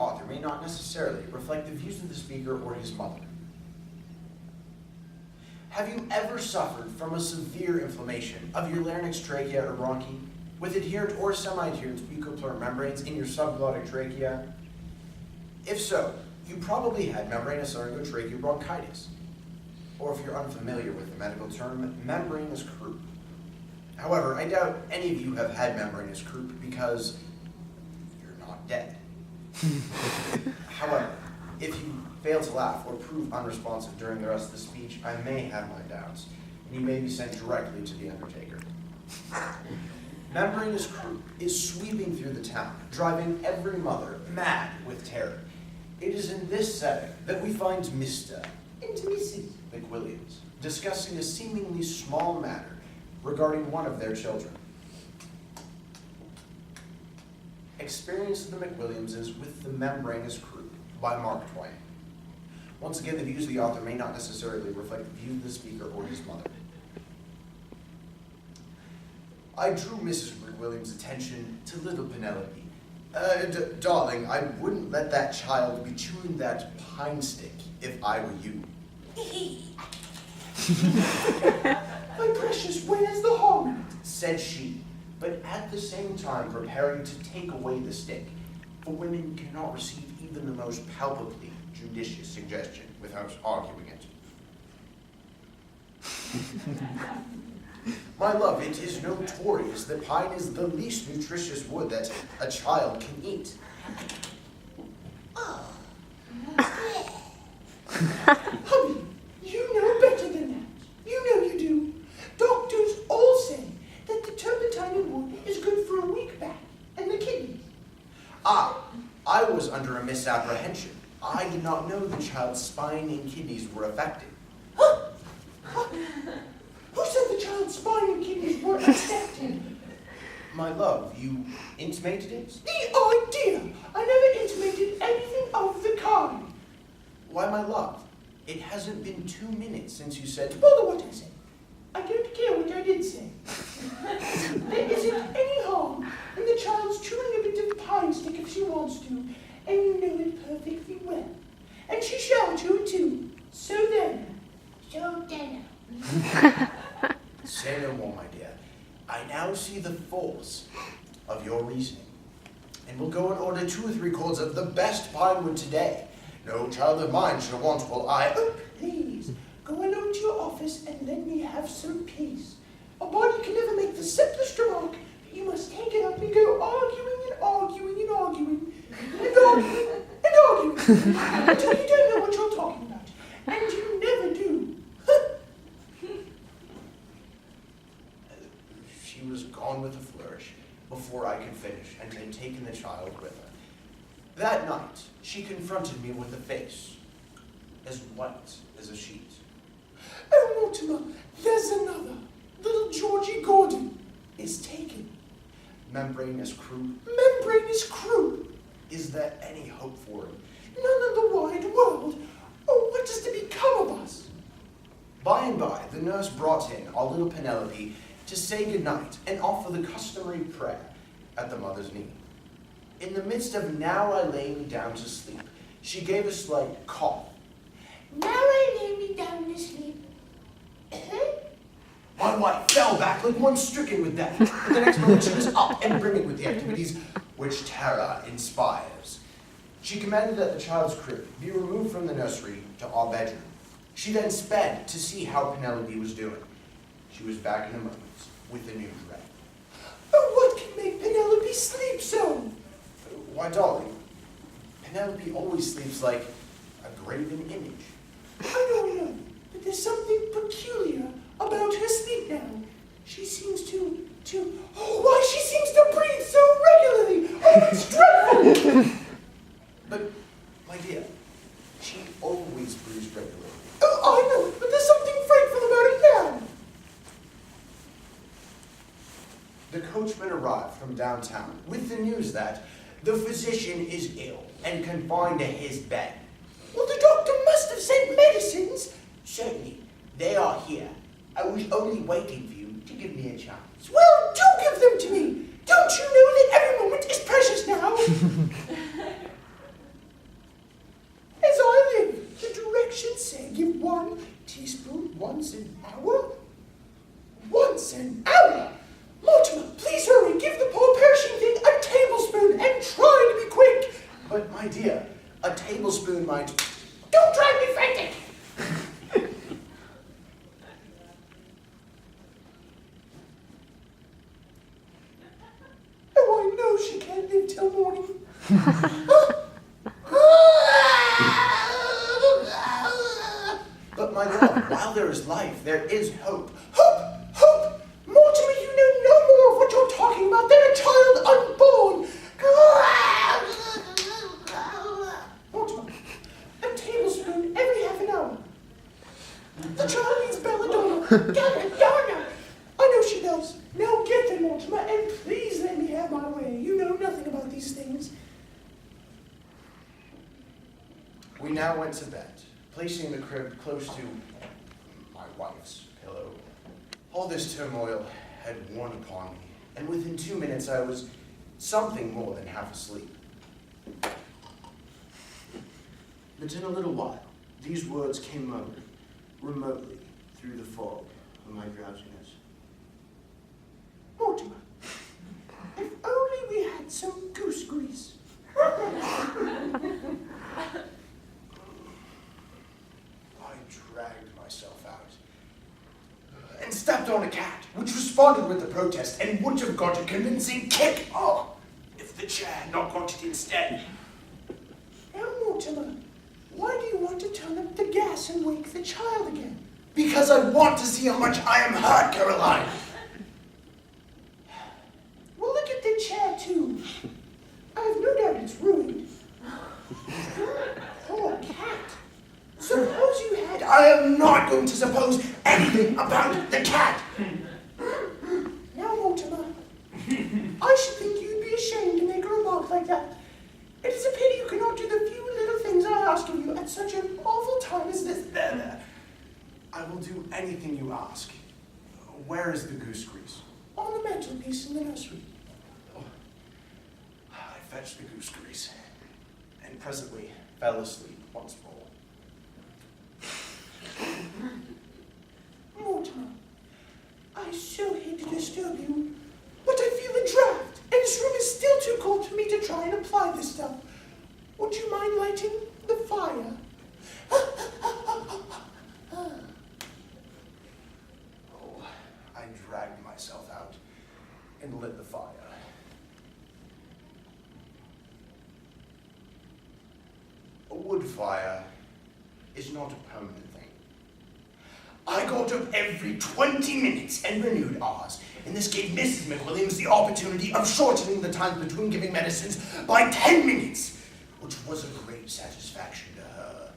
author may not necessarily reflect the views of the speaker or his mother. Have you ever suffered from a severe inflammation of your larynx, trachea, or bronchi, with adherent or semi-adherent buccal membranes in your subglottic trachea? If so, you probably had membranous laryngotracheal bronchitis, or if you're unfamiliar with the medical term, membranous croup. However, I doubt any of you have had membranous croup because you're not dead. However, if you fail to laugh or prove unresponsive during the rest of the speech, I may have my doubts, and you may be sent directly to the undertaker. Membranous croup is sweeping through the town, driving every mother mad with terror. It is in this setting that we find Mr. and Mrs. McWilliams discussing a seemingly small matter regarding one of their children. Experience of the McWilliamses with the Membranous croup by Mark Twain. Once again, the views of the author may not necessarily reflect the views of the speaker or his mother. I drew Mrs. McWilliams' attention to little Penelope. Darling, I wouldn't let that child be chewing that pine stick if I were you. My precious, where's the harm? Said she, but at the same time preparing to take away the stick, for women cannot receive even the most palpably judicious suggestion without arguing it. My love, it is notorious that pine is the least nutritious wood that a child can eat. Oh. Hubby, you know better than that. You know you do. Doctors all say that the turpentine in wood is good for a weak back and the kidneys. I was under a misapprehension. I did not know the child's spine and kidneys were affected. Huh? Who said the child's spine and kidneys were affected? My love, you intimated it? The idea! I never intimated anything of the kind. Why, my love, it hasn't been 2 minutes since you said, bother what I said. I don't care what I did say. There isn't any harm in the child's chewing a bit of pine stick if she wants to, and you know it perfectly well. And she shall chew it too. So then. Say no more, my dear. I now see the force of your reasoning, and will go and order 2 or 3 cords of the best pine wood today. No child of mine shall want while I... Oh, please, go alone to your office and let me have some peace. A body can never make the simplest remark, but you must take it up and go arguing and arguing and arguing and arguing and arguing until you don't know what you're talking about. And you never do. She was gone with a flourish before I could finish and had taken the child with her. That night, she confronted me with a face as white as a sheet. Oh, Mortimer, there's another. Little Georgie Gordon is taken. Membranous croup. Membranous croup. Is there any hope for him? None in the wide world. Oh, what is to become of us? By and by, the nurse brought in our little Penelope to say goodnight and offer the customary prayer at the mother's knee. In the midst of now I lay me down to sleep, she gave a slight cough. Now I lay me down to sleep. My wife fell back like one stricken with death, but the next moment she was up and brimming with the activities which terror inspires. She commanded that the child's crib be removed from the nursery to our bedroom. She then sped to see how Penelope was doing. She was back in a moment with a new dread. Oh, what can make Penelope sleep so? Why, darling, Penelope always sleeps like a graven image. I don't know, but there's something peculiar about her sleep now. She seems to... Oh, why, she seems to breathe so regularly! Oh, it's dreadful! But, my dear, she always breathes regularly. Oh, I know, but there's something frightful about it now! The coachman arrived from downtown with the news that the physician is ill and confined to his bed. Well, the doctor must have sent medicines. Certainly, they are here. I was only waiting for you to give me a chance. Well, do give them to me. Don't you know that every moment is precious now? Once an hour? Once an hour? Mortimer, please hurry, give the poor perishing thing a tablespoon and try to be quick. But, my dear, a tablespoon might... Don't drive me frantic. Oh, I know she can't live till morning. But, my love, while there is life, there is hope. Hope! Hope! Mortimer, you know no more of what you're talking about than a child unborn. Mortimer, a tablespoon every half an hour. The child needs belladonna. Belladonna! I know she does. Now get them, Mortimer, and please let me have my way. You know nothing about these things. We now went to bed, placing the crib close to my wife's pillow. All this turmoil had worn upon me, and within 2 minutes I was something more than half asleep. But in a little while, these words came murmured remotely through the fog of my drowsiness. Mortimer, if only we had some goose grease. I dragged myself out and stepped on a cat, which responded with a protest and would have got a convincing kick. Oh, if the chair had not got it instead. Now, Mortimer, why do you want to turn up the gas and wake the child again? Because I want to see how much I am hurt, Caroline. Well, look at the chair, too. I have no doubt it's ruined. Poor cat. Suppose you had... I am not going to suppose anything about the cat. Now, Mortimer, I should think you'd be ashamed to make a remark like that. It is a pity you cannot do the few little things I ask of you at such an awful time as this. There. I will do anything you ask. Where is the goose grease? On the mantelpiece in the nursery. Oh, I fetched the goose grease, and presently fell asleep once more. Mortimer, I so hate to disturb you, but I feel a draft, and this room is still too cold for me to try and apply this stuff. Would you mind lighting the fire? Oh, I dragged myself out and lit the fire. A wood fire is not a permanent thing. I got up every 20 minutes and renewed ours, and this gave Mrs. McWilliams the opportunity of shortening the time between giving medicines by 10 minutes, which was a great satisfaction to her.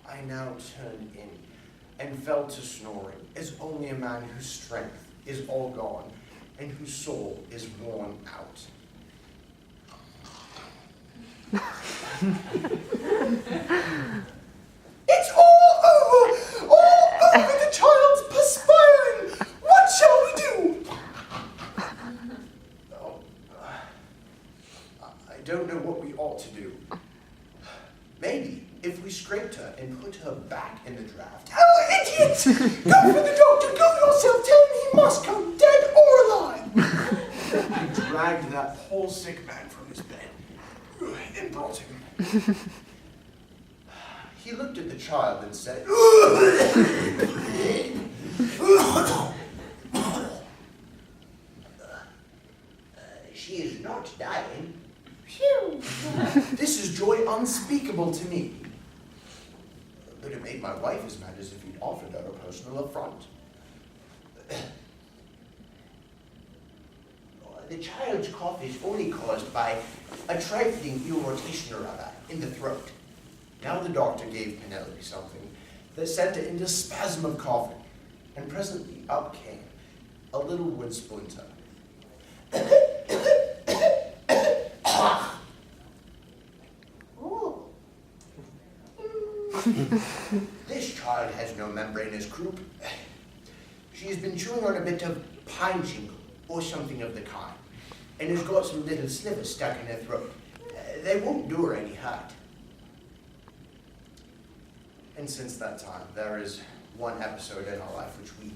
I now turned in and fell to snoring, as only a man whose strength is all gone and whose soul is worn out. It's all over! All over! The child's perspiring! What shall we do? Oh, I don't know what we ought to do. Maybe if we scraped her and put her back in the draft. Oh, idiot! Go for the doctor! Go yourself! Tell him he must come, dead or alive! I dragged that poor sick man from his bed and brought him. He looked at the child and said, she is not dying. Phew! This is joy unspeakable to me. But it made my wife as mad as if he'd offered her a personal affront. The child's cough is only caused by a trifling irritation or other in the throat. Now the doctor gave Penelope something that sent her into a spasm of coughing, and presently up came a little wood splinter. This child has no membranous croup. She has been chewing on a bit of pine shingle or something of the kind, and has got some little slivers stuck in her throat. They won't do her any hurt. And since that time, there is one episode in our life which we